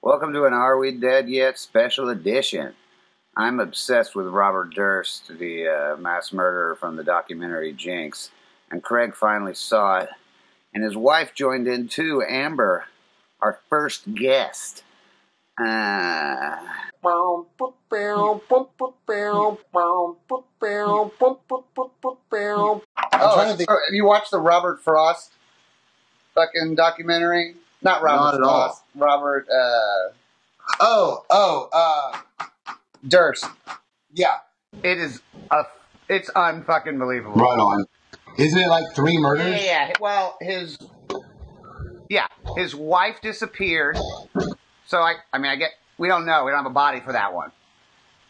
Welcome to an Are We Dead Yet special edition. I'm obsessed with Robert Durst, the mass murderer from the documentary Jinx, and Craig finally saw it, and his wife joined in too, Amber, our first guest. Oh, have you watched the Robert Frost fucking documentary? Not Robert Frost. Robert, Durst. Yeah. It's unfucking believable. Right on. Isn't it like 3 murders? Yeah. Well, his wife disappeared. So I get, we don't know. We don't have a body for that one.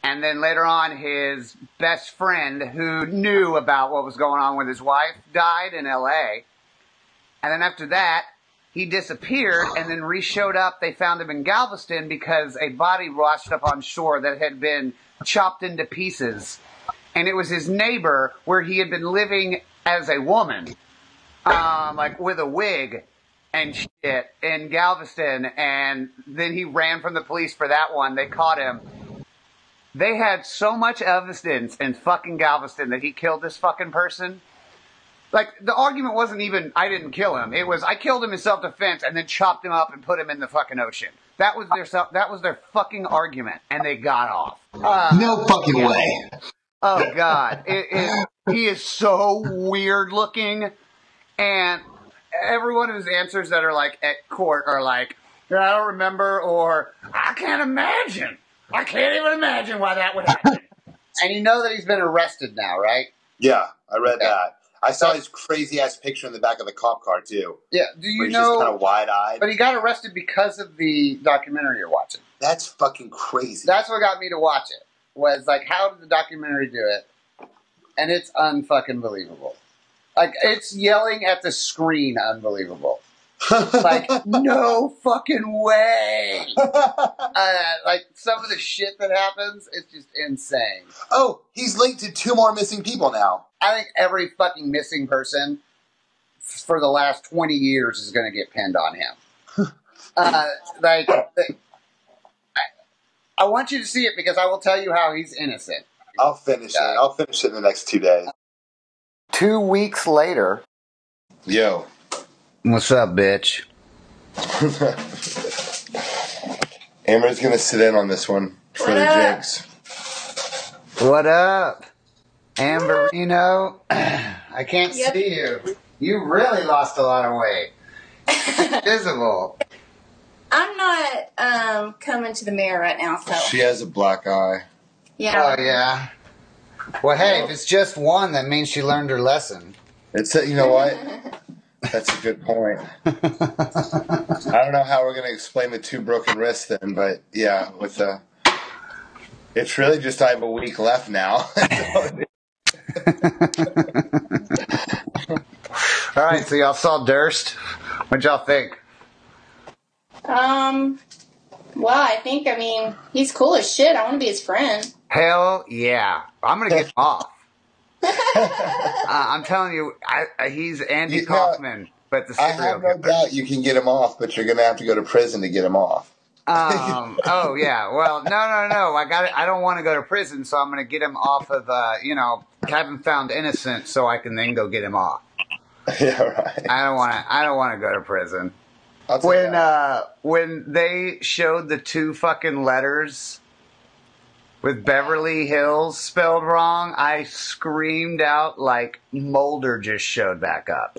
And then later on, his best friend who knew about what was going on with his wife died in L.A. And then after that, he disappeared and then re-showed up. They found him in Galveston because a body washed up on shore that had been chopped into pieces. And it was his neighbor where he had been living as a woman, like with a wig and shit in Galveston. And then he ran from the police for that one. They caught him. They had so much evidence in fucking Galveston that he killed this fucking person. Like, the argument wasn't even, I didn't kill him. It was, I killed him in self-defense and then chopped him up and put him in the fucking ocean. That was their fucking argument, and they got off. No fucking way. Oh, God. He is so weird looking, and every one of his answers that are, like, at court are like, I don't remember, or, I can't imagine. I can't even imagine why that would happen. And you know that he's been arrested now, right? Yeah, I read that. I saw his crazy-ass picture in the back of the cop car, too. Yeah, do you where he's know... just kind of wide-eyed. But he got arrested because of the documentary you're watching. That's fucking crazy. That's what got me to watch it. Was, like, how did the documentary do it? And it's unfucking believable. Like, it's yelling at the screen unbelievable. Like, no fucking way! Like, some of the shit that happens, it's just insane. Oh, he's linked to 2 more missing people now. I think every fucking missing person for the last 20 years is going to get pinned on him. I want you to see it because I will tell you how he's innocent. I'll finish it. I'll finish it in the next 2 days. 2 weeks later. Yo. What's up, bitch? Amber's going to sit in on this one for the Jinx. What up? Amberino? I can't see you. You really lost a lot of weight. Visible. I'm not coming to the mirror right now, so. She has a black eye. Yeah. Oh, yeah. Well, hey, if it's just one, that means she learned her lesson. You know what? That's a good point. I don't know how we're going to explain the 2 broken wrists then, but yeah, it's really just I have a week left now. All right, so y'all saw Durst. What'd y'all think? Well, I mean, he's cool as shit. I want to be his friend. Hell yeah. I'm going to get him off. I'm telling you, he's Andy Kaufman, but the serial I have no doubt you can get him off, but you're going to have to go to prison to get him off. Oh, yeah. Well, no. I don't want to go to prison, so I'm going to get him off of, have him found innocent so I can then go get him off. Yeah, right. I don't want to go to prison. When they showed the 2 fucking letters with Beverly Hills spelled wrong, I screamed out like Mulder just showed back up.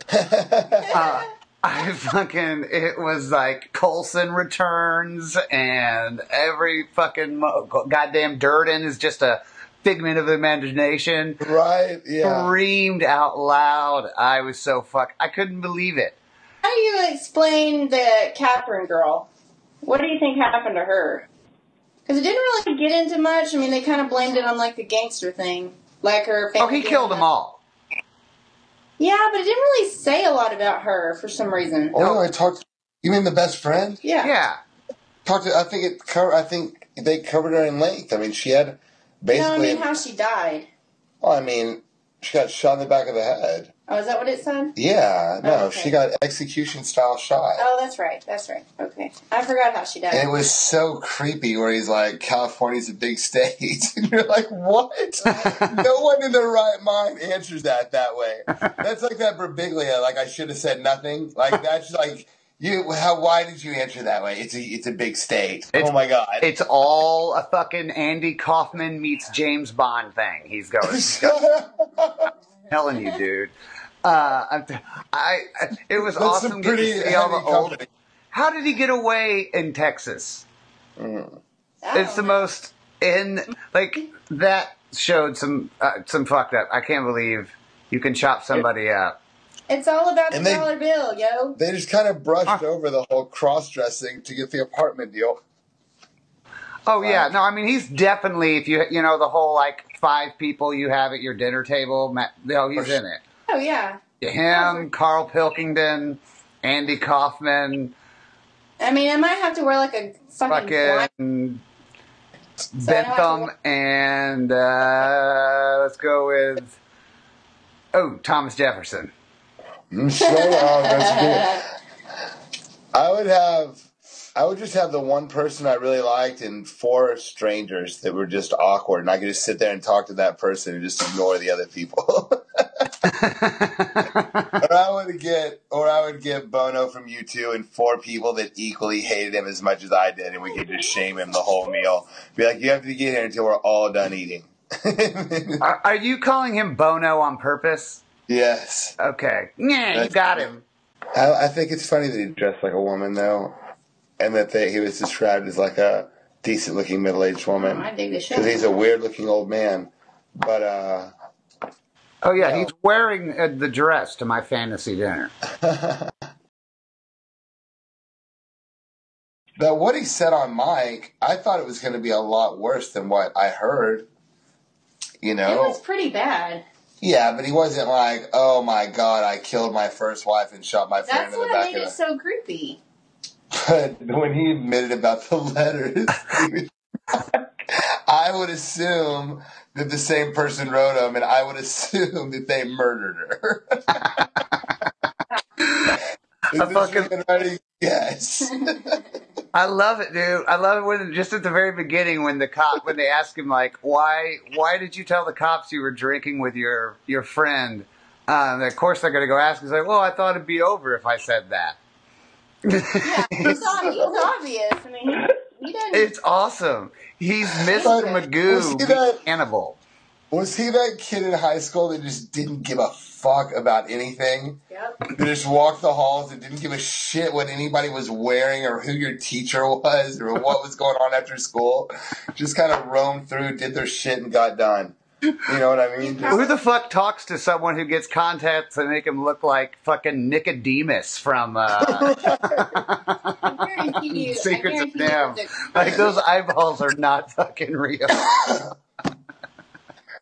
It was like Coulson returns and every fucking goddamn Durden is just a figment of imagination. Right, yeah. Screamed out loud. I was so I couldn't believe it. How do you explain the Catherine girl? What do you think happened to her? Because it didn't really get into much. I mean, they kind of blamed it on, like, the gangster thing. Like her family. Oh, he killed them all. Yeah, but it didn't really say a lot about her for some reason. Oh, no, you mean the best friend? Yeah. Yeah. I think they covered her in length. I mean, she had basically... No, I mean how she died. Well, I mean, she got shot in the back of the head. Oh, is that what it said? Yeah, no, Oh, okay. she got execution style shot. Oh, that's right. That's right. Okay. I forgot how she died. And it was so creepy where he's like, California's a big state. And you're like, what? No one in their right mind answers that way. That's like that Birbiglia, like I should have said nothing. Like that's like, why did you answer that way? It's a big state. Oh my God. It's all a fucking Andy Kaufman meets James Bond thing. He's going, telling you, dude. It was awesome getting to see all the old. How did he get away in Texas? It's the most that showed some fucked up. I can't believe you can chop somebody up. It's all about the dollar bill, yo. They just kind of brushed over the whole cross-dressing to get the apartment deal. Oh yeah, no, I mean he's definitely if you the whole like 5 people you have at your dinner table. He's in it. Oh yeah. Him, Carl Pilkington, Andy Kaufman. I mean, I might have to wear like a fucking Bentham and let's go with Thomas Jefferson. That's good. I would just have the one person I really liked and 4 strangers that were just awkward, and I could just sit there and talk to that person and just ignore the other people. Or I would get Bono from U2 and 4 people that equally hated him as much as I did, and we could just shame him the whole meal. Be like, you have to get here until we're all done eating. Are you calling him Bono on purpose? Yes. Okay. Yeah, you got him. I think it's funny that he dressed like a woman, though, and that he was described as like a decent-looking middle-aged woman. I dig the shit. Because he's a weird-looking old man. But, oh, yeah, he's wearing the dress to my fantasy dinner. But what he said on mic, I thought it was going to be a lot worse than what I heard. It was pretty bad. Yeah, but he wasn't like, oh my God, I killed my first wife and shot my friend in the back of the... That's what made it so creepy. But when he admitted about the letters, I would assume that the same person wrote them, and I would assume that they murdered her. Yes. I love it, dude. I love it when just at the very beginning when they ask him like, why did you tell the cops you were drinking with your friend? Of course they're gonna go ask. He's like, well, I thought it'd be over if I said that. Yeah, he's obvious. I mean, he didn't. It's awesome. He's Mr. Magoo, the cannibal. Was he that kid in high school that just didn't give a fuck about anything? Yep. That just walked the halls and didn't give a shit what anybody was wearing or who your teacher was or what was going on after school? Just kind of roamed through, did their shit, and got done. You know what I mean? Who the fuck talks to someone who gets contacts and make him look like fucking Nicodemus from Secrets of Nam? Like, those eyeballs are not fucking real.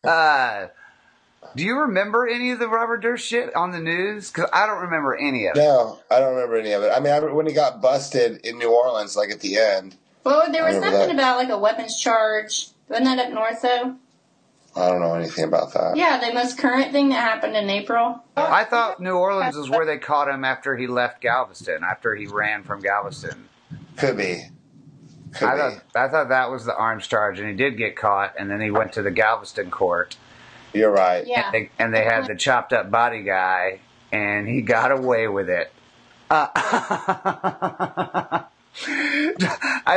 Do you remember any of the Robert Durst shit on the news? Because I don't remember any of it. No, I don't remember any of it. I mean, I remember when he got busted in New Orleans, like at the end. Well, there was something about like a weapons charge. Wasn't that up north, though? I don't know anything about that. Yeah, the most current thing that happened in April. I thought New Orleans is where they caught him after he left Galveston, after he ran from Galveston. Could be. I thought that was the arms charge, and he did get caught, and then he went to the Galveston court. You're right. Yeah. And they had the chopped up body guy, and he got away with it. I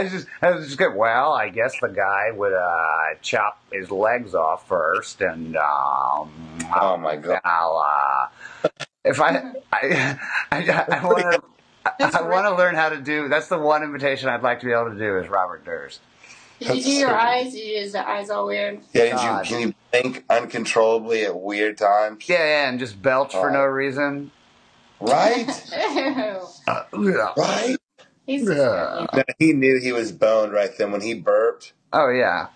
was just good. Well, I guess the guy would chop his legs off first, and oh my God! If I want to learn how to do. That's the one invitation I'd like to be able to do is Robert Durst. Did you do your eyes? Is the eyes all weird? Yeah. Can you blink uncontrollably at weird times? Yeah, and just belch for no reason. Right. Right. He knew he was boned right then when he burped. Oh yeah.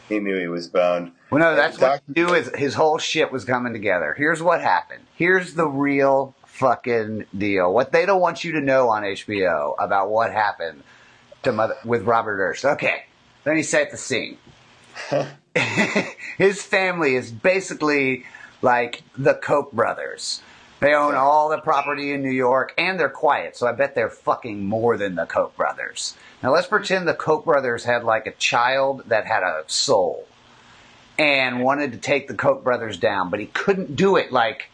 He knew he was boned. Well, no, that's what he knew is his whole shit was coming together. Here's what happened. Here's the real fucking deal. What they don't want you to know on HBO about what happened with Robert Durst. Okay, let me set the scene. His family is basically like the Koch brothers. They own all the property in New York, and they're quiet, so I bet they're fucking more than the Koch brothers. Now let's pretend the Koch brothers had like a child that had a soul and wanted to take the Koch brothers down, but he couldn't do it like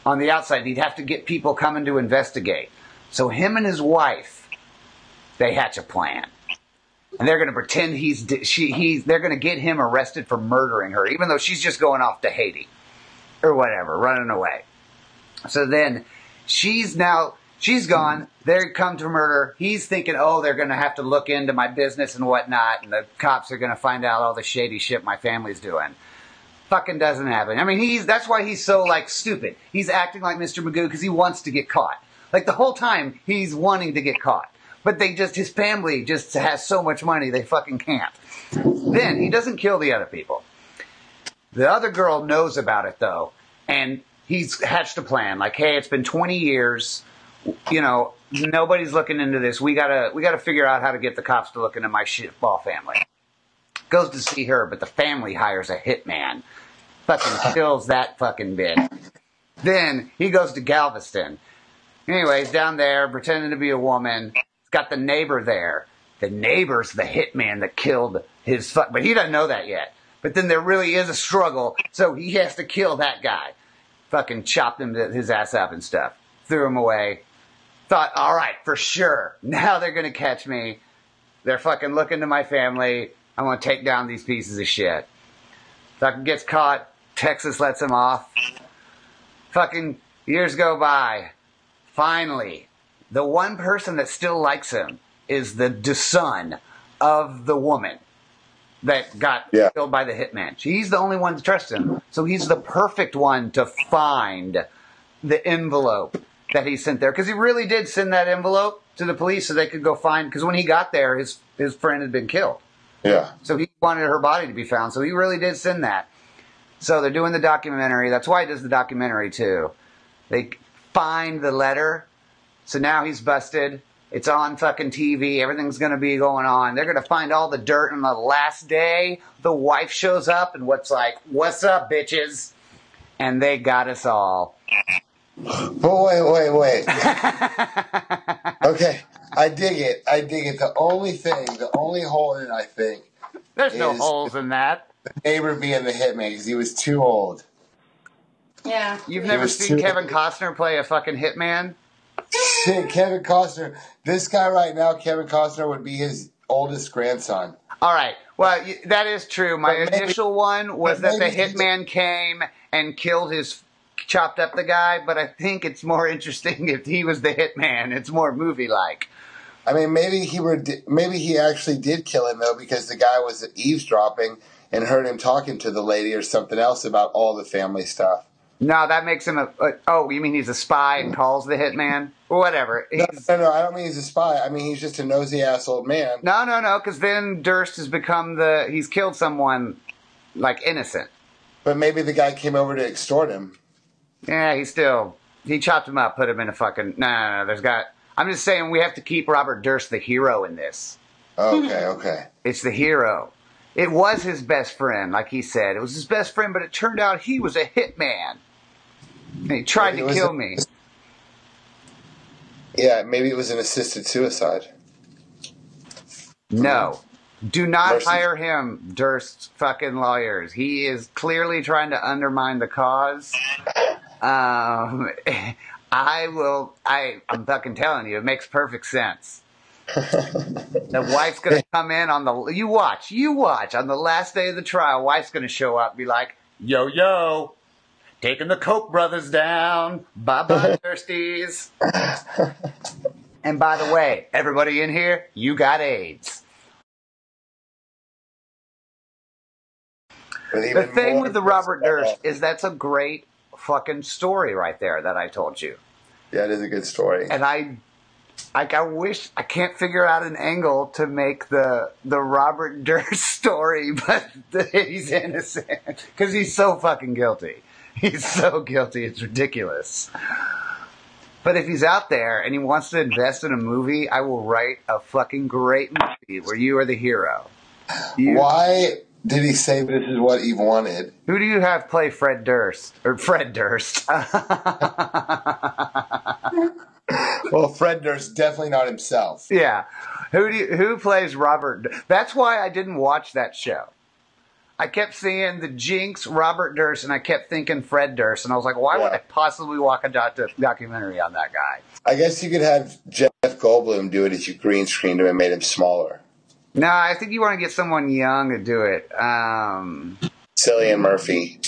on the outside. He'd have to get people coming to investigate. So him and his wife, they hatch a plan. And they're going to pretend they're going to get him arrested for murdering her, even though she's just going off to Haiti or whatever, running away. So then she's gone. They come to murder. He's thinking, oh, they're going to have to look into my business and whatnot, and the cops are going to find out all the shady shit my family's doing. Fucking doesn't happen. I mean, that's why he's so, like, stupid. He's acting like Mr. Magoo because he wants to get caught. Like, the whole time, he's wanting to get caught. But his family just has so much money, they fucking can't. Then, he doesn't kill the other people. The other girl knows about it, though, and he's hatched a plan. Like, hey, it's been 20 years. You know, nobody's looking into this. We gotta figure out how to get the cops to look into my shitball family. Goes to see her, but the family hires a hitman. Fucking kills that fucking bitch. Then he goes to Galveston. Anyways, down there, pretending to be a woman. He's got the neighbor there. The neighbor's the hitman that killed his but he doesn't know that yet. But then there really is a struggle, so he has to kill that guy. Fucking chopped his ass up and stuff. Threw him away. Thought, all right, for sure. Now they're going to catch me. They're fucking looking to my family. I'm going to take down these pieces of shit. Fucking gets caught. Texas lets him off. Fucking years go by. Finally, the one person that still likes him is the son of the woman that got killed by the hitman. He's the only one to trust him. So he's the perfect one to find the envelope that he sent there. Because he really did send that envelope to the police so they could go find... Because when he got there, his friend had been killed. Yeah. So he wanted her body to be found. So he really did send that. So they're doing the documentary. That's why he does the documentary, too. They find the letter. So now he's busted. It's on fucking TV. Everything's going to be going on. They're going to find all the dirt. And the last day, the wife shows up and what's up, bitches? And they got us all. But wait. Okay, I dig it. The only hole in it, I think, there's no holes in that. The neighbor being the hitman because he was too old. Yeah. You've never seen Kevin Costner play a fucking hitman? Shit, Kevin Costner. This guy right now, Kevin Costner, would be his oldest grandson. All right. Well, that is true. My initial one was that the hitman came and chopped up the guy, but I think it's more interesting if he was the hitman. It's more movie-like. I mean, maybe he actually did kill him, though, because the guy was eavesdropping and heard him talking to the lady or something else about all the family stuff. No, that makes him oh, you mean he's a spy and calls the hitman? Whatever. No, I don't mean he's a spy. I mean he's just a nosy-ass old man. No, because then Durst has become he's killed someone, like, innocent. But maybe the guy came over to extort him. Yeah, he chopped him up, put him in a fucking... No, I'm just saying we have to keep Robert Durst the hero in this. Okay. It's the hero. It was his best friend, like he said. It was his best friend, but it turned out he was a hitman. And he tried to kill me. Yeah, maybe it was an assisted suicide. No. Do not hire him, Durst's fucking lawyers. He is clearly trying to undermine the cause. I'm fucking telling you, it makes perfect sense. The wife's gonna come in on you watch, on the last day of the trial, wife's gonna show up and be like, yo, taking the Koch brothers down. Bye-bye, Dursties. And by the way, everybody in here, you got AIDS. The thing with the Robert Durst is that's a great fucking story right there that I told you. Yeah, it is a good story. And I wish I can't figure out an angle to make the Robert Durst story, but he's innocent because he's so fucking guilty. He's so guilty, it's ridiculous. But if he's out there and he wants to invest in a movie, I will write a fucking great movie where you are the hero. Did he say this is what Eve wanted? Who do you have play Fred Durst? Or Fred Durst. Well, Fred Durst, definitely not himself. Yeah. Who plays Robert? That's why I didn't watch that show. I kept seeing the Jinx, Robert Durst, and I kept thinking Fred Durst, and I was like, why would I possibly watch a documentary on that guy? I guess you could have Jeff Goldblum do it if you green screened him and made him smaller. No, I think you want to get someone young to do it. Cillian Murphy.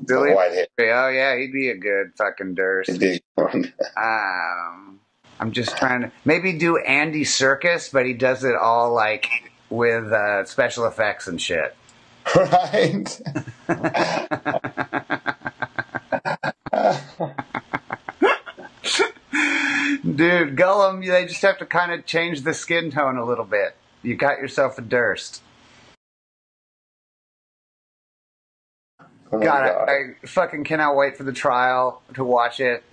Billy, white hair. oh yeah, he'd be a good fucking Durst. He'd be one. I'm just trying to maybe do Andy Serkis, but he does it all like with special effects and shit. Right. Dude, Gollum, they just have to kind of change the skin tone a little bit. You got yourself a Durst. Oh God, I fucking cannot wait for the trial to watch it.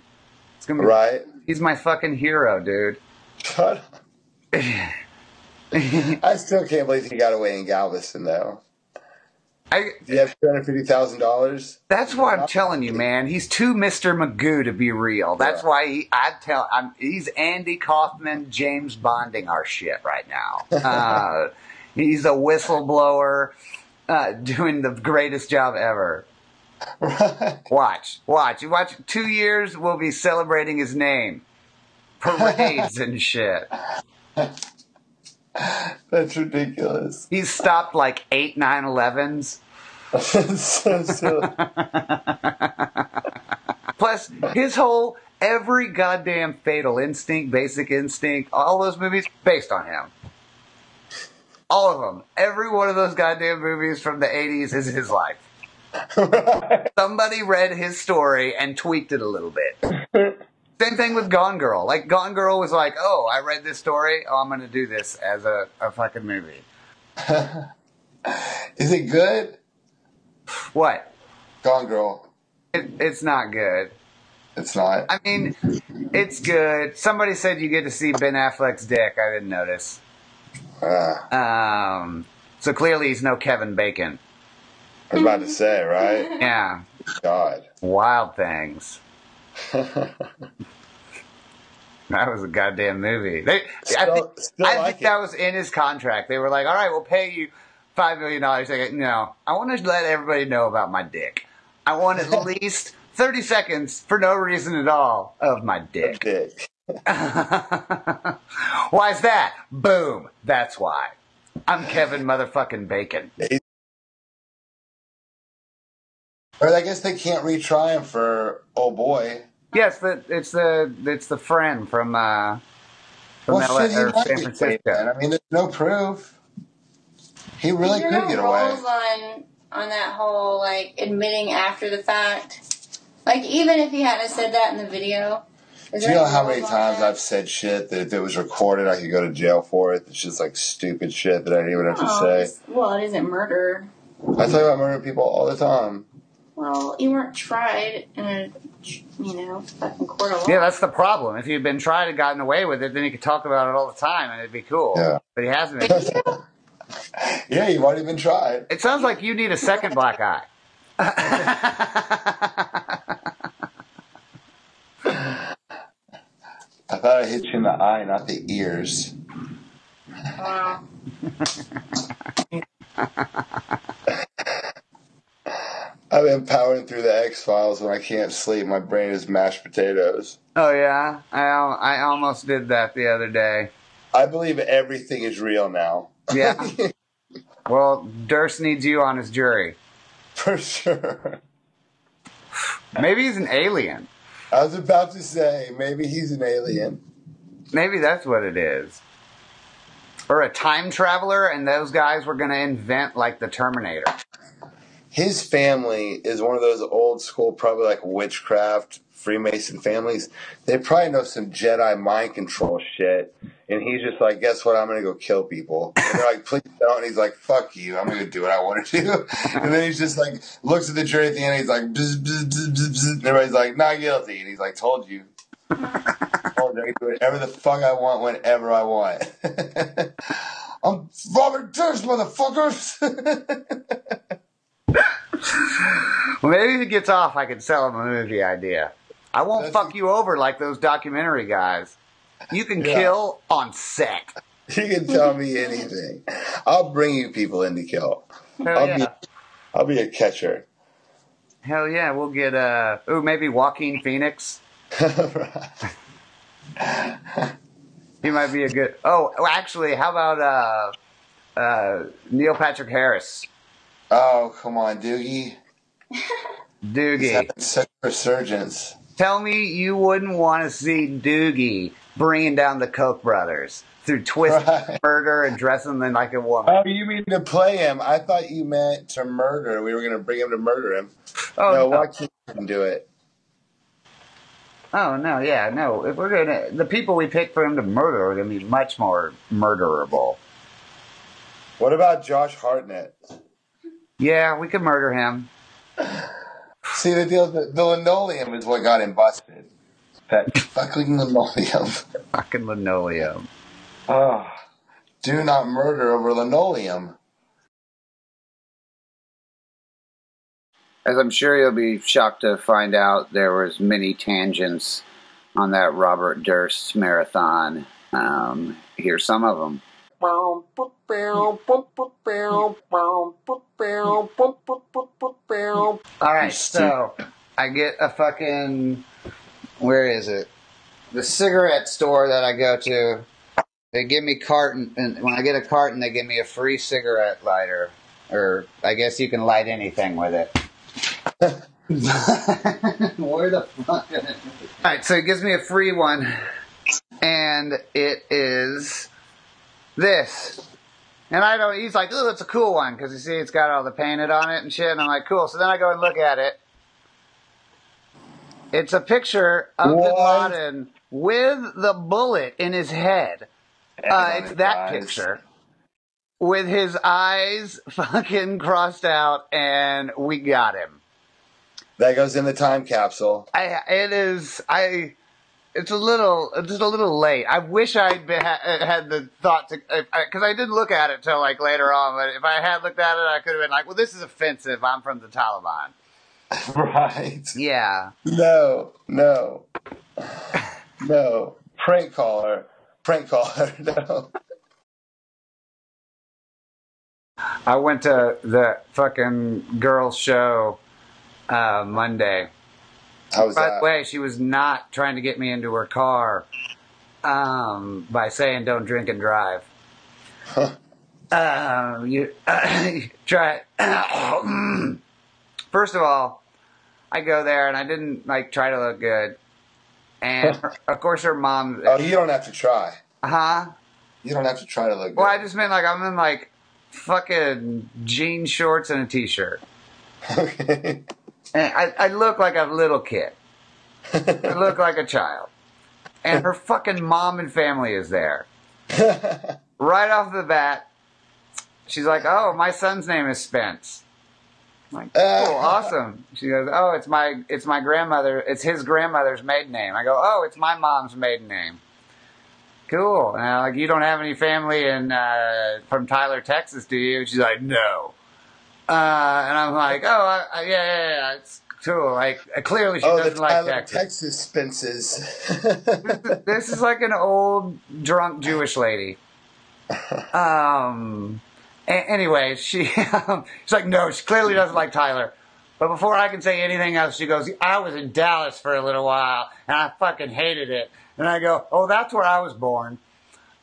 It's gonna be right. He's my fucking hero, dude. Shut up. I still can't believe he got away in Galveston, though. Do you have $250,000? That's why I'm telling you, man. He's too Mr. Magoo to be real. That's why he's Andy Kaufman, James Bonding our shit right now. He's a whistleblower doing the greatest job ever. Right. Watch. You watch 2 years, we'll be celebrating his name. Parades and shit. That's ridiculous. He's stopped like 8 9/11s. That's so silly. Plus, his whole every goddamn Fatal Instinct, Basic Instinct, all those movies based on him. All of them. Every one of those goddamn movies from the 80s is his life. Right. Somebody read his story and tweaked it a little bit. Same thing with Gone Girl. Like, Gone Girl was like, oh, I read this story. Oh, I'm going to do this as a fucking movie. Is it good? What? Gone Girl. It's not good. It's not. I mean, it's good. Somebody said you get to see Ben Affleck's dick. I didn't notice. So clearly he's no Kevin Bacon. I was about to say, right? Yeah. God. Wild Things. That was a goddamn movie. I think that was in his contract. They were like, all right, we'll pay you $5 million. Like, no, I want to let everybody know about my dick. I want at least 30 seconds for no reason at all of my dick. Why is that? Boom. That's why. I'm Kevin motherfucking Bacon. Or I guess they can't retry him for Oh Boy. Yes, it's the friend from LA or San Francisco. I mean, there's no proof. He really could get away. On that whole like admitting after the fact, like even if he hadn't said that in the video. Do you know how many times I've said shit that if it was recorded, I could go to jail for it? It's just like stupid shit that I didn't even have to say. Well, it isn't murder. I talk about murdering people all the time. Well, you weren't tried in a, fucking court of law. Yeah, that's the problem. If you'd been tried and gotten away with it, then you could talk about it all the time and it'd be cool. Yeah. But he hasn't been. Yeah, you've already been tried. It sounds like you need a second black eye. I thought I hit you in the eye, not the ears. Wow. I've been powering through the X-Files when I can't sleep. My brain is mashed potatoes. Oh, yeah? I almost did that the other day. I believe everything is real now. Yeah. Well, Durst needs you on his jury. For sure. Maybe he's an alien. I was about to say, maybe he's an alien. Maybe that's what it is. Or a time traveler, and those guys were going to invent, like, the Terminator. His family is one of those old school, probably like witchcraft, Freemason families. They probably know some Jedi mind control shit. And he's just like, guess what? I'm going to go kill people. And they're like, please don't. And he's like, fuck you. I'm going to do what I want to do. And then he's just like, looks at the jury at the end. And he's like, bzz, bzz, bzz, bzz, bzz. And everybody's like, not guilty. And he's like, told you. Told you I can do whatever the fuck I want whenever I want. I'm Robert Durst. first, motherfuckers. Well, maybe if he gets off, I can sell him a movie idea. I won't fuck you over like those documentary guys. You can kill on set. You can tell me anything. I'll bring you people in to kill. I'll be a catcher. Hell yeah, we'll get maybe Joaquin Phoenix. He might be a good. Oh, actually, how about Neil Patrick Harris? Oh, come on, Doogie. Doogie. He's having such a resurgence. Tell me you wouldn't want to see Doogie bringing down the Koch brothers through twisted murder and dressing them like a woman. Oh, you mean to play him? I thought you meant to murder. We were going to bring him to murder him. Oh, no, why can't you do it? Oh, no, yeah, no. If we're gonna, the people we pick for him to murder are going to be much more murderable. What about Josh Hartnett? Yeah, we could murder him. See, the deal, the linoleum is what got him busted. That fucking linoleum. Fucking linoleum. Oh, do not murder over linoleum. As I'm sure you'll be shocked to find out, there was many tangents on that Robert Durst marathon. Here's some of them. All right, so I get a fucking, where is it? The cigarette store that I go to. They give me carton, and when I get a carton, they give me a free cigarette lighter, or I guess you can light anything with it. Where the fuck? All right, so he gives me a free one, and it is this. And I don't, he's like, oh, it's a cool one, because you see it's got all the painted on it and shit, and I'm like, cool. So then I go and look at it. It's a picture of Bin Laden with the bullet in his head. It's that picture. With his eyes fucking crossed out, and we got him. That goes in the time capsule. It's a little late. I wish I'd had the thought to, because I didn't look at it till like later on. But if I had looked at it, I could have been like, "Well, this is offensive. I'm from the Taliban." Right. Yeah. No. Prank caller. No. I went to the fucking girls' show Monday. How was that? By the way, she was not trying to get me into her car by saying don't drink and drive. You try it. First of all, I go there and I didn't like try to look good. And of course her mom... Oh, you don't have to try. Huh? You don't have to try to look good. Well, I just meant like I'm in like fucking jean shorts and a t-shirt. Okay. And I look like a little kid. I look like a child. And her fucking mom and family is there. Right off the bat, she's like, oh, my son's name is Spence. I'm like, cool, awesome. She goes, oh, it's my grandmother, it's his grandmother's maiden name. I go, oh, it's my mom's maiden name. Cool. And I'm like, you don't have any family from Tyler, Texas, do you? And she's like, no. And I'm like, oh, yeah, it's cool. Like, clearly she doesn't like Texas Spences. This is like an old, drunk Jewish lady. Anyway, she's like, no, she clearly doesn't like Tyler. But before I can say anything else, she goes, I was in Dallas for a little while, and I fucking hated it. And I go, oh, that's where I was born.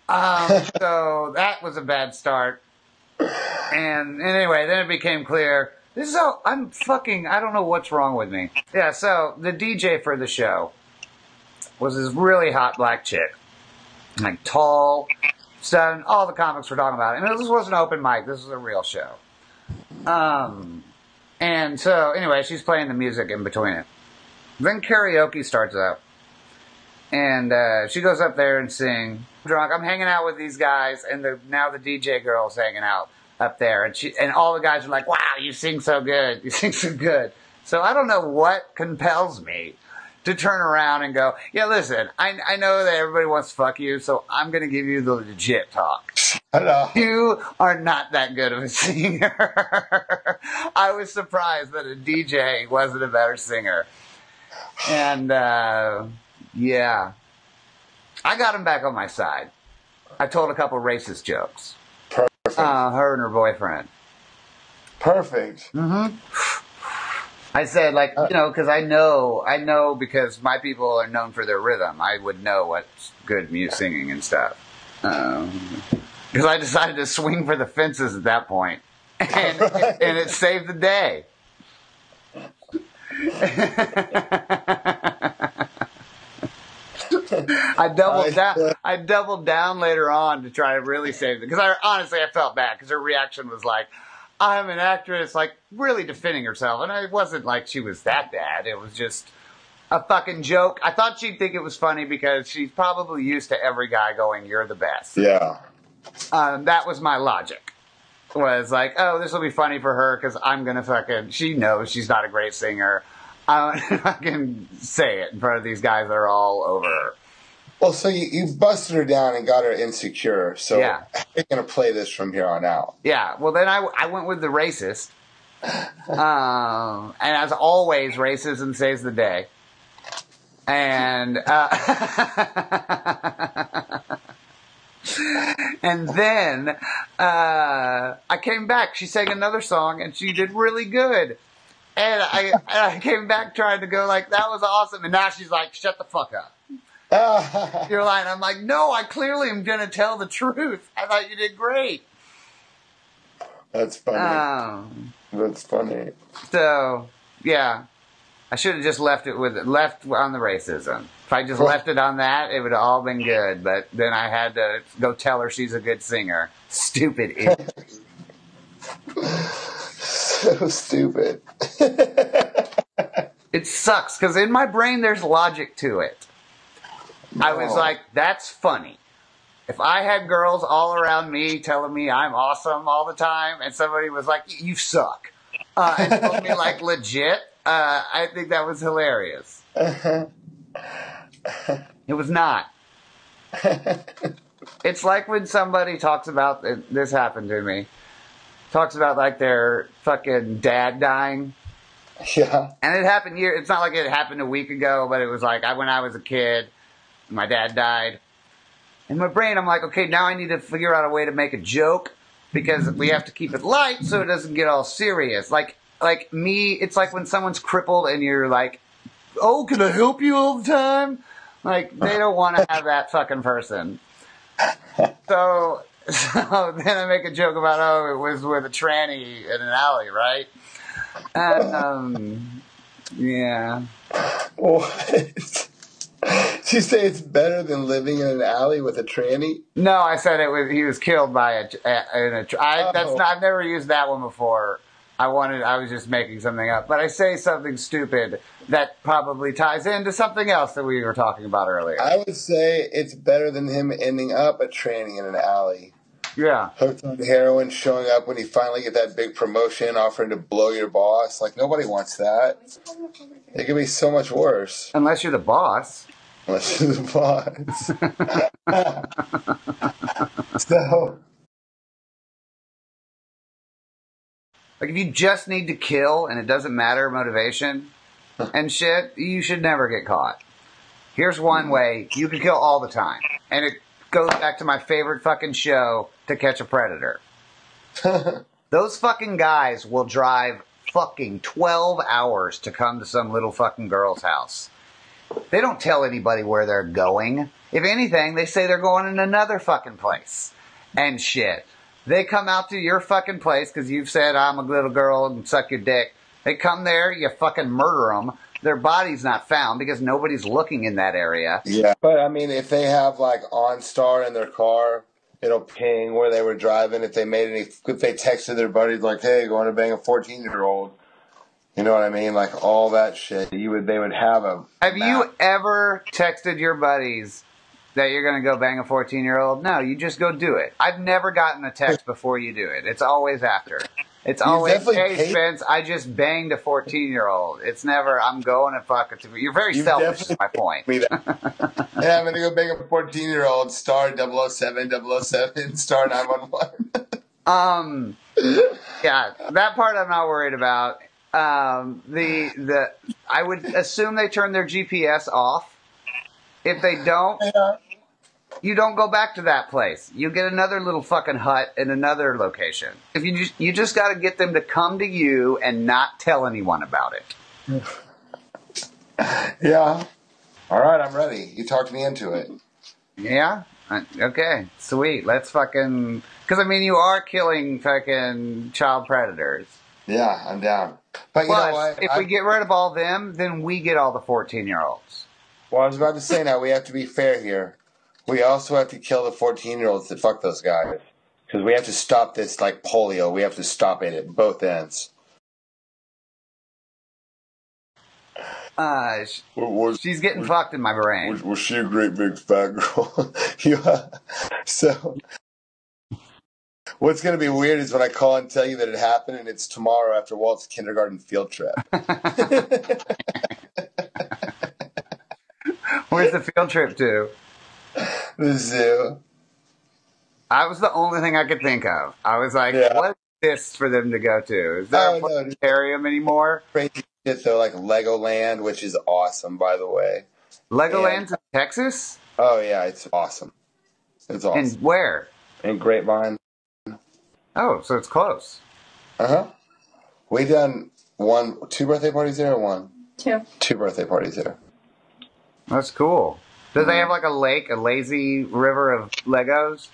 So that was a bad start. And anyway, then it became clear, this is how I don't know what's wrong with me. Yeah, so the DJ for the show was this really hot black chick. Like tall, so all the comics were talking about it. And this wasn't an open mic, this was a real show. And so anyway, she's playing the music in between it. Then karaoke starts up. And she goes up there and sings. Drunk. I'm hanging out with these guys, and now the DJ girl's hanging out up there, and all the guys are like, "Wow, you sing so good! You sing so good." So I don't know what compels me to turn around and go, yeah, listen, I know that everybody wants to fuck you, so I'm going to give you the legit talk. You are not that good of a singer. I was surprised that a DJ wasn't a better singer. And, yeah. I got him back on my side. I told a couple racist jokes. Perfect. Her and her boyfriend. Perfect. Mm-hmm. I said, like, you know, because I know because my people are known for their rhythm. I would know what's good music singing and stuff. Because I decided to swing for the fences at that point. And, and it saved the day. I doubled down later on to try to really save it. Because honestly, I felt bad because her reaction was like, I'm an actress, like, really defending herself. And it wasn't like she was that bad. It was just a fucking joke. I thought she'd think it was funny because she's probably used to every guy going, you're the best. Yeah. That was my logic. Was like, oh, this will be funny for her because I'm going to fucking, she knows she's not a great singer. I can say it in front of these guys that are all over her. Well, so you busted her down and got her insecure. So yeah. How are you going to play this from here on out? Yeah. Well, then I went with the racist. And as always, racism saves the day. And and then I came back. She sang another song, and she did really good. And I came back trying to go like, that was awesome. And now she's like, shut the fuck up. You're lying. I'm like, no, I clearly am going to tell the truth. I thought you did great. That's funny. That's funny. So, yeah. I should have just left on the racism. If I just left it on that, it would have all been good. But then I had to go tell her she's a good singer. Stupid idiot. So stupid. It sucks, because in my brain there's logic to it. I was like, that's funny. If I had girls all around me telling me I'm awesome all the time, and somebody was like, you suck, and told me like legit, I think that was hilarious. It was not. It's like when somebody talks about, this happened to me, talks about like their fucking dad dying. Yeah. And it happened it's not like it happened a week ago, but it was like when I was a kid, my dad died. In my brain, I'm like, okay, now I need to figure out a way to make a joke because we have to keep it light so it doesn't get all serious. Like me, it's like when someone's crippled and you're like, oh, can I help you all the time? Like, they don't want to have that fucking person. So then I make a joke about, oh, it was with a tranny in an alley, right? And, yeah. What? Did you say it's better than living in an alley with a tranny? No, I said he was killed by I've never used that one before. I was just making something up. But I say something stupid that probably ties into something else that we were talking about earlier. I would say it's better than him ending up a tranny in an alley. Yeah. Hooked on heroin, showing up when you finally get that big promotion, offering to blow your boss. Like, nobody wants that. It could be so much worse. Unless you're the boss. Unless you're the boss. So... Like, if you just need to kill and it doesn't matter motivation and shit, you should never get caught. Here's one way you can kill all the time. And it goes back to my favorite fucking show, To Catch a Predator. Those fucking guys will drive fucking 12 hours to come to some little fucking girl's house. They don't tell anybody where they're going. If anything, they say they're going in another fucking place. And shit. They come out to your fucking place because you've said, I'm a little girl and suck your dick. They come there, you fucking murder them. Their body's not found because nobody's looking in that area. Yeah. But, I mean, if they have, like, OnStar in their car, it'll ping where they were driving. If they texted their buddies, like, hey, going to bang a 14-year-old. You know what I mean? Like, all that shit. They would have a... Have you ever texted your buddies, that you're going to go bang a 14-year-old. No, you just go do it. I've never gotten a text before you do it. It's always after. It's always, hey, Spence, I just banged a 14-year-old. It's never, I'm going to fuck it. You're very selfish, is my point. Yeah, I'm going to go bang a 14-year-old, star 007, 007, star 911. Yeah, that part I'm not worried about. I would assume they turn their GPS off. If they don't, you don't go back to that place. You get another little fucking hut in another location. If you just got to get them to come to you and not tell anyone about it. Yeah. All right, I'm ready. You talked me into it. Yeah. Okay. Sweet. Let's fucking. Because I mean, you are killing fucking child predators. Yeah, I'm down. But Plus, you know what? If we get rid of all them, then we get all the 14-year-olds. Well, I was about to say now we have to be fair here. We also have to kill the 14-year-olds that fuck those guys. Because we have to stop this like polio. We have to stop it at both ends. She's getting fucked in my brain. Was she a great big fat girl? Yeah. So, what's going to be weird is when I call and tell you that it happened and it's tomorrow after Walt's kindergarten field trip. Where's the field trip to? The zoo. I was the only thing I could think of. I was like, what is this for them to go to? Is there a planetarium anymore? Crazy shit though, like Legoland, which is awesome, by the way. Legoland's in Texas? Oh yeah, it's awesome. It's awesome. And where? In Grapevine. Oh, so it's close. Uh-huh. We done 2 birthday parties there or one? 2. 2 birthday parties there. That's cool. Do they have like a lake, a lazy river of Legos?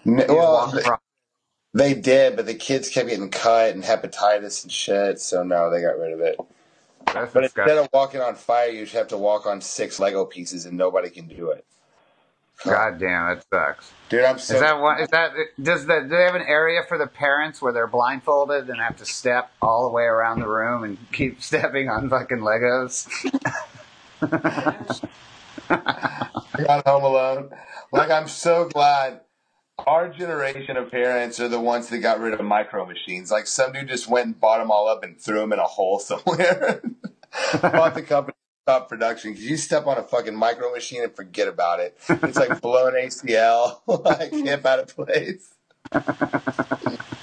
Well, they did, but the kids kept getting cut and hepatitis and shit, so no, they got rid of it. But instead of walking on fire, you should have to walk on 6 Lego pieces, and nobody can do it. God damn, that sucks. Dude, I'm so... do they have an area for the parents where they're blindfolded and have to step all the way around the room and keep stepping on fucking Legos? I got Home Alone. Like, I'm so glad our generation of parents are the ones that got rid of micro machines. Like, some dude just went and bought them all up and threw them in a hole somewhere. Bought the company to stop production. Because you step on a fucking micro machine and forget about it. It's like blown ACL, like hip out of place.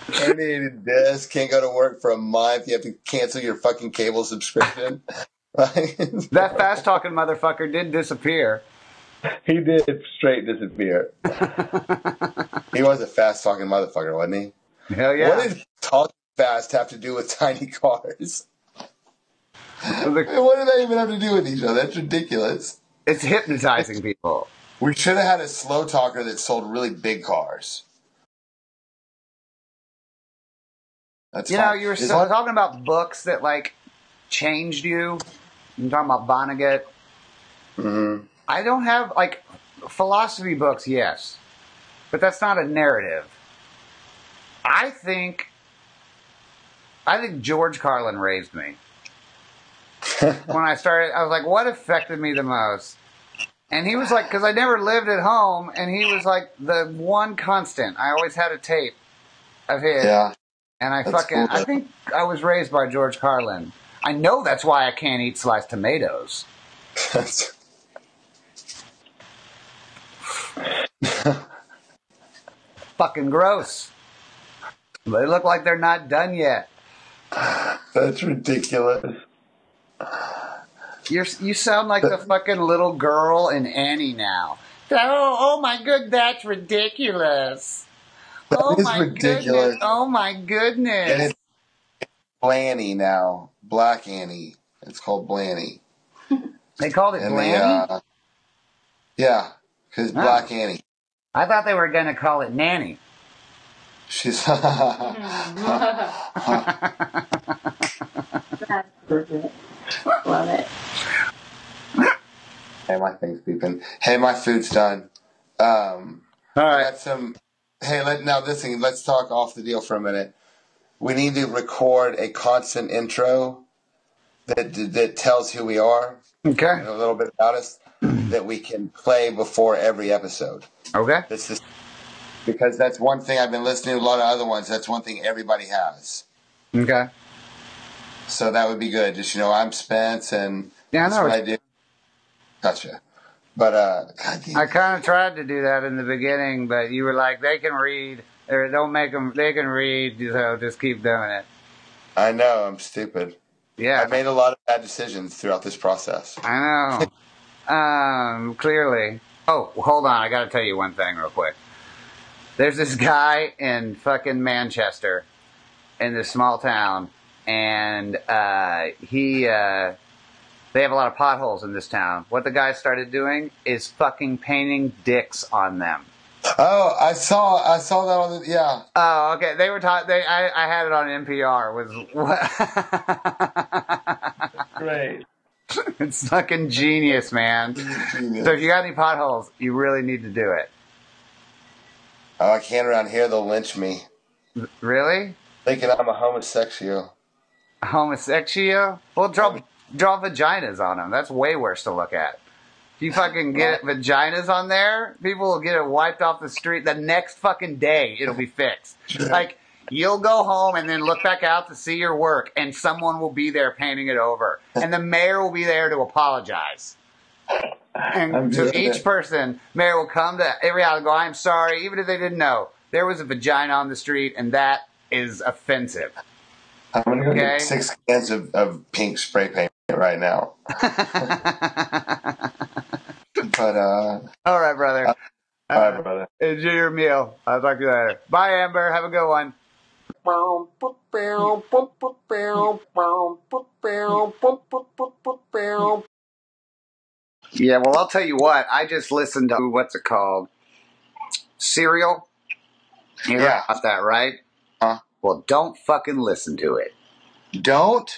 Herniated disc, can't go to work for a month. You have to cancel your fucking cable subscription. That fast talking motherfucker did disappear. He did straight disappear. He was a fast talking motherfucker, wasn't he? Hell yeah. What did talking fast have to do with tiny cars? What did that even have to do with each other? That's ridiculous. It's hypnotizing people. We should have had a slow talker that sold really big cars. That's you were talking about books that like changed you. You're talking about Vonnegut. Mm-hmm. I don't have like philosophy books, yes, but that's not a narrative. I think George Carlin raised me. When I started, I was like, what affected me the most? And he was like, because I never lived at home, and he was like the one constant. I always had a tape of his. Yeah. And I think I was raised by George Carlin. I know that's why I can't eat sliced tomatoes. Fucking gross. They look like they're not done yet. That's ridiculous. You sound like the fucking little girl in Annie now. Oh my good, that's ridiculous. That is ridiculous. Goodness. Oh my goodness. And it's Blanny now. Black Annie. It's called Blanny. They called it Blanny? Yeah, because Black Annie. I thought they were going to call it Nanny. She's... That's perfect. Love it. Hey, my thing's beeping. Hey, my food's done. All right. Got some... Hey, let's talk off the deal for a minute. We need to record a constant intro that tells who we are. Okay. A little bit about us. that we can play before every episode. Okay. Because that's one thing I've been listening to a lot of other ones. That's one thing everybody has. Okay. So that would be good. Just, I'm Spence, and Yeah, that's what I do. Gotcha. But, I kind of tried to do that in the beginning, but you were like, they can read. Or don't make them, they can read, so just keep doing it. I know, I'm stupid. Yeah. I made a lot of bad decisions throughout this process. I know. Clearly. Oh, hold on. I got to tell you one thing real quick. There's this guy in fucking Manchester, in this small town, and they have a lot of potholes in this town. What the guy started doing is fucking painting dicks on them. Oh, I saw that on the, yeah. Oh, okay. They were taught. I had it on NPR. Great. It's fucking genius, man. Genius. So if you got any potholes, you really need to do it. Oh, I can't around here. They'll lynch me. Really? Thinking I'm a homosexual. Homosexual? Well, draw vaginas on them. That's way worse to look at. If you fucking get vaginas on there, people will get it wiped off the street. The next fucking day, it'll be fixed. Like, you'll go home and then look back out to see your work, and someone will be there painting it over. And the mayor will be there to apologize. And to each person, mayor will come to every house and go, I'm sorry, even if they didn't know. There was a vagina on the street, and that is offensive. I'm going to go get 6 cans of pink spray paint right now. But, all right, brother. All right, brother. Enjoy your meal. I'll talk to you later. Bye, Amber. Have a good one. Yeah, well, I'll tell you what. I just listened to, what's it called? Serial? You heard about that, right? Well, don't fucking listen to it. Don't?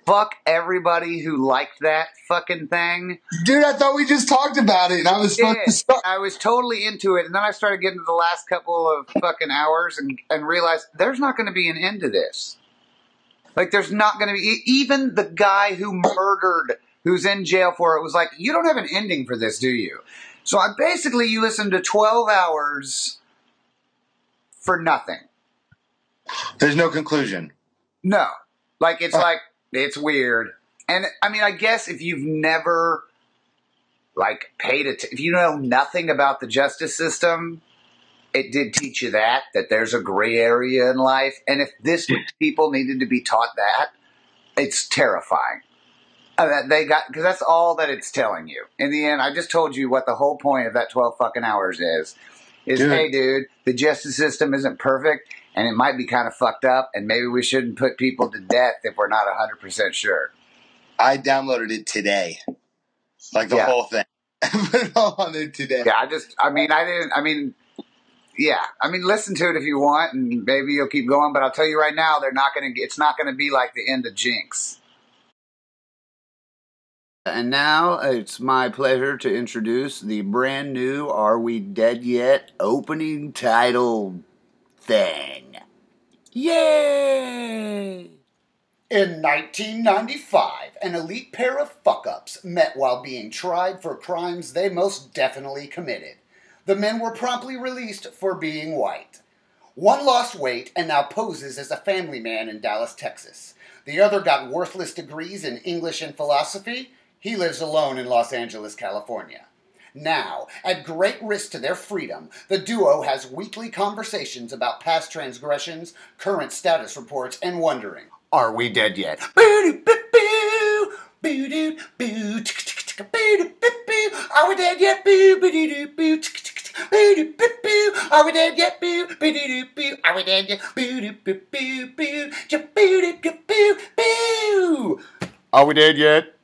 Fuck everybody who liked that fucking thing. Dude, I thought we just talked about it, and I was supposed to start. I was totally into it, and then I started getting to the last couple of fucking hours and realized there's not going to be an end to this. Like, there's not going to be... Even the guy who murdered, who's in jail for it, was like, you don't have an ending for this, do you? So you listen to 12 hours for nothing. There's no conclusion. No. Like, it's like... It's weird. And, I mean, I guess if you've never, like, if you know nothing about the justice system, it did teach you that there's a gray area in life. And if people needed to be taught that, it's terrifying. Because that's all that it's telling you. In the end, I just told you what the whole point of that 12 fucking hours is, hey, dude, the justice system isn't perfect. And it might be kind of fucked up, and maybe we shouldn't put people to death if we're not 100% sure. I downloaded it today. Like the whole thing. I put it all on there today. Yeah, listen to it if you want, and maybe you'll keep going, but I'll tell you right now, it's not going to be like the end of Jinx. And now it's my pleasure to introduce the brand new Are We Dead Yet opening title thing. Yay! In 1995, an elite pair of fuck-ups met while being tried for crimes they most definitely committed. The men were promptly released for being white. One lost weight and now poses as a family man in Dallas, Texas. The other got worthless degrees in English and philosophy. He lives alone in Los Angeles, California. Now, at great risk to their freedom, the duo has weekly conversations about past transgressions, current status reports, and wondering, are we dead yet? Are we dead yet? Are we dead yet? Are we dead yet? Are we dead yet?